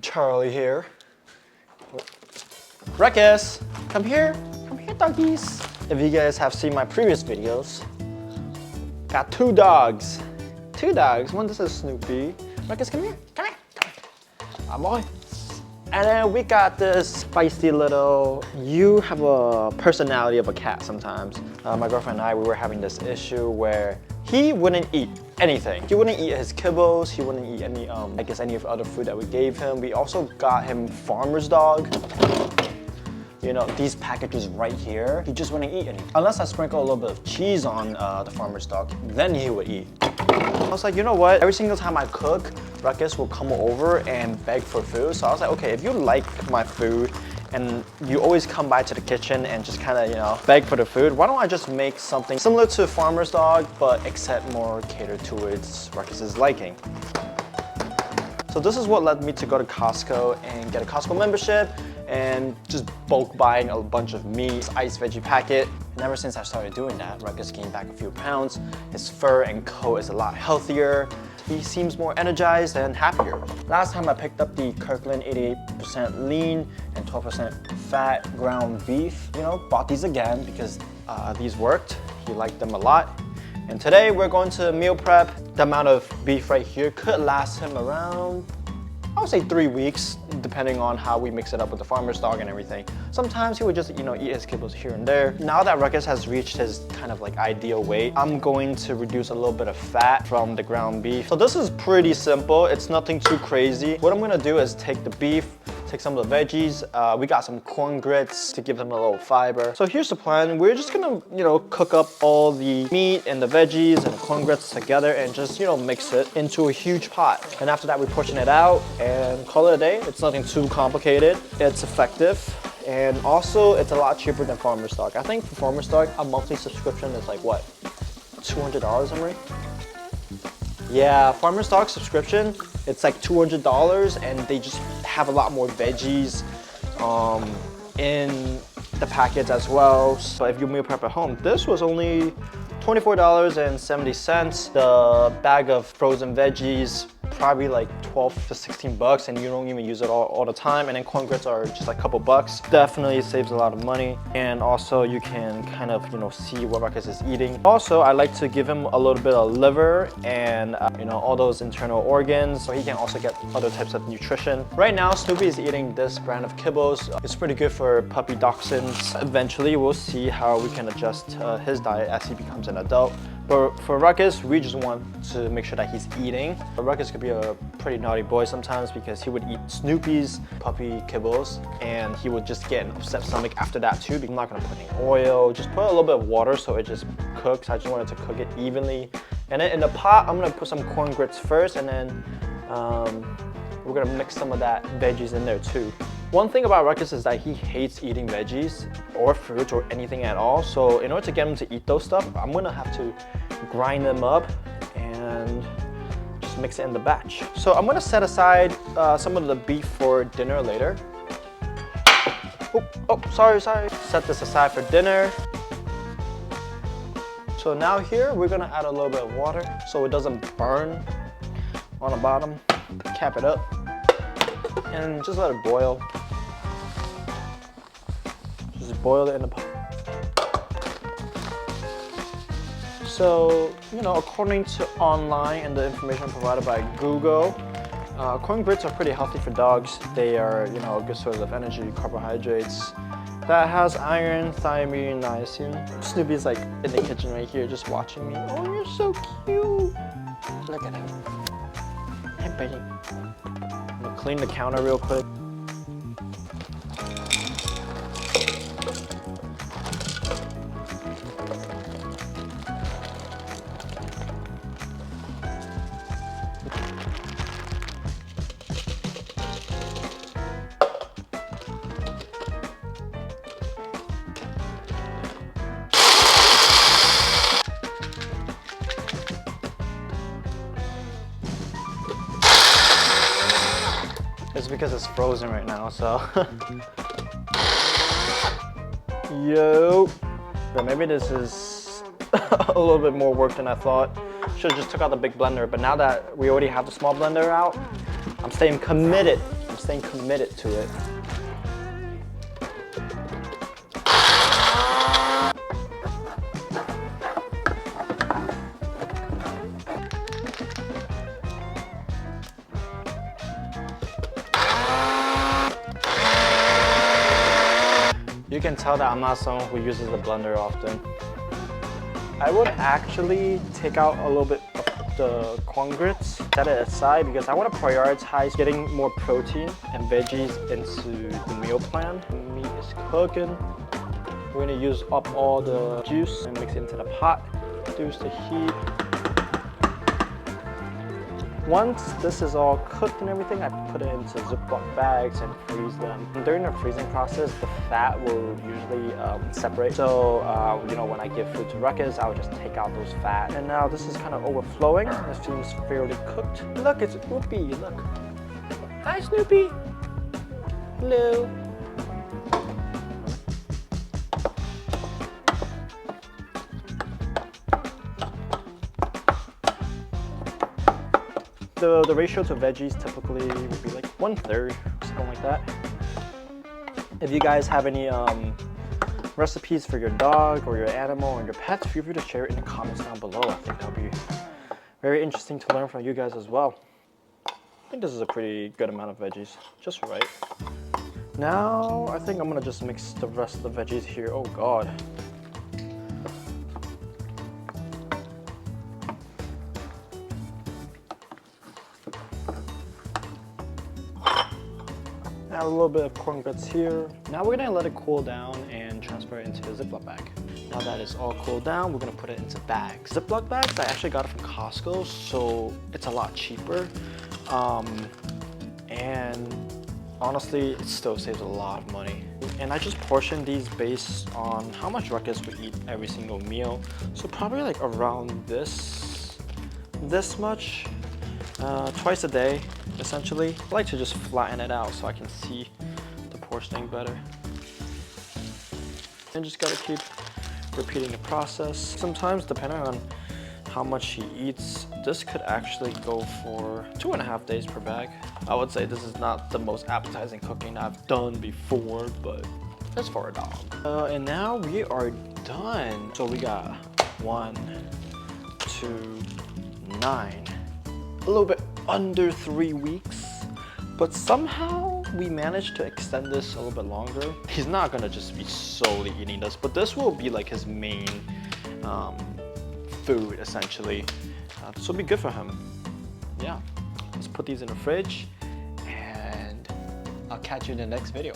Charlie here. Ruckus, come here doggies. If you guys have seen my previous videos, got two dogs. One this is Snoopy. Ruckus, come here. Ah, boy. And then we got this feisty little, you have a personality of a cat sometimes. My girlfriend and I, we were having this issue where he wouldn't eat anything. He wouldn't eat his kibbles, he wouldn't eat any, I guess any of the other food that we gave him. We also got him farmer's dog. You know, these packages right here, he just wouldn't eat any. Unless I sprinkle a little bit of cheese on the farmer's dog, then he would eat. I was like, you know what? Every single time I cook, Ruckus will come over and beg for food. So I was like, okay, if you like my food and you always come by to the kitchen and just kind of, you know, beg for the food, why don't I just make something similar to a farmer's dog, but except more catered towards Ruckus's liking. So this is what led me to go to Costco and get a Costco membership and just bulk buying a bunch of meat, iced veggie packet. And ever since I started doing that, Ruckus gained back a few pounds. His fur and coat is a lot healthier. He seems more energized and happier. Last time I picked up the Kirkland 88% lean and 12% fat ground beef. You know, bought these again because these worked. He liked them a lot. And today we're going to meal prep. The amount of beef right here could last him around, I would say 3 weeks, depending on how we mix it up with the farmer's dog and everything. Sometimes he would just, you know, eat his kibbles here and there. Now that Ruckus has reached his kind of like ideal weight, I'm going to reduce a little bit of fat from the ground beef. So this is pretty simple. It's nothing too crazy. What I'm gonna do is take the beef, take some of the veggies. We got some corn grits to give them a little fiber. So here's the plan. We're just gonna, you know, cook up all the meat and the veggies and the corn grits together and just, you know, mix it into a huge pot. And after that, we portion it out and call it a day. It's nothing too complicated. It's effective. And also, it's a lot cheaper than farmer's dog. I think for farmer's dog, a monthly subscription is like what? $200, Emery? Yeah, farmer's dog subscription, it's like $200 and they just have a lot more veggies in the packets as well. So if you meal prep at home, this was only $24.70. The bag of frozen veggies, probably like 12 to 16 bucks, and you don't even use it all the time. And then corn grits are just like a couple bucks. Definitely saves a lot of money. And also you can kind of, you know, see what Ruckus is eating. Also, I like to give him a little bit of liver and you know, all those internal organs, so he can also get other types of nutrition. Right now, Snoopy is eating this brand of kibbles. It's pretty good for puppy dachshunds. Eventually, we'll see how we can adjust his diet as he becomes an adult. But for Ruckus, we just want to make sure that he's eating. Ruckus could be a pretty naughty boy sometimes because he would eat Snoopy's puppy kibbles and he would just get an upset stomach after that too. I'm not gonna put any oil, just put a little bit of water so it just cooks. I just wanted to cook it evenly. And then in the pot, I'm gonna put some corn grits first, and then we're gonna mix some of that veggies in there too. One thing about Ruckus is that he hates eating veggies or fruits or anything at all. So in order to get him to eat those stuff, I'm gonna have to grind them up and just mix it in the batch. So I'm gonna set aside some of the beef for dinner later. Oh, sorry. Set this aside for dinner. So now here, we're gonna add a little bit of water so it doesn't burn on the bottom. Cap it up and just let it boil. Just boil it in the pot. So, you know, according to online and the information provided by Google, corn grits are pretty healthy for dogs. They are, you know, a good source of energy, carbohydrates. That has iron, thiamine, niacin. Snoopy's like in the kitchen right here just watching me. Oh, you're so cute. Look at him. Hey, baby. I'm gonna clean the counter real quick. It's because it's frozen right now, so. Yo. But maybe this is a little bit more work than I thought. Should've just took out the big blender, but now that we already have the small blender out, I'm staying committed. I'm staying committed to it. You can tell that I'm not someone who uses the blender often. I would actually take out a little bit of the corn grits, set it aside because I want to prioritize getting more protein and veggies into the meal plan. The meat is cooking. We're going to use up all the juice and mix it into the pot, reduce the heat. Once this is all cooked and everything, I put it into Ziploc bags and freeze them. And during the freezing process, the fat will usually separate. So, you know, when I give food to Ruckus, I would just take out those fat. And now this is kind of overflowing. This seems fairly cooked. Look, it's Snoopy, look. Hi, Snoopy. Hello. The ratio to veggies typically would be like 1/3, something like that. If you guys have any recipes for your dog or your animal or your pets, feel free to share it in the comments down below. I think that'll be very interesting to learn from you guys as well. I think this is a pretty good amount of veggies, just right. Now, I think I'm gonna just mix the rest of the veggies here. Oh God. Add a little bit of corn grits here. Now we're gonna let it cool down and transfer it into a Ziploc bag. Now that it's all cooled down, we're gonna put it into bags. Ziploc bags, I actually got it from Costco, so it's a lot cheaper. And honestly, it still saves a lot of money. And I just portioned these based on how much Ruckus would eat every single meal. So probably like around this much, twice a day. Essentially, I like to just flatten it out so I can see the portioning better. And just gotta keep repeating the process. Sometimes, depending on how much he eats, this could actually go for 2.5 days per bag. I would say this is not the most appetizing cooking I've done before, but it's for a dog. And now we are done. So we got 1, 2, 9. A little bit under 3 weeks, but somehow we managed to extend this a little bit longer. He's not gonna just be solely eating this, but this will be like his main food essentially. This will be good for him. Yeah, let's put these in the fridge and I'll catch you in the next video.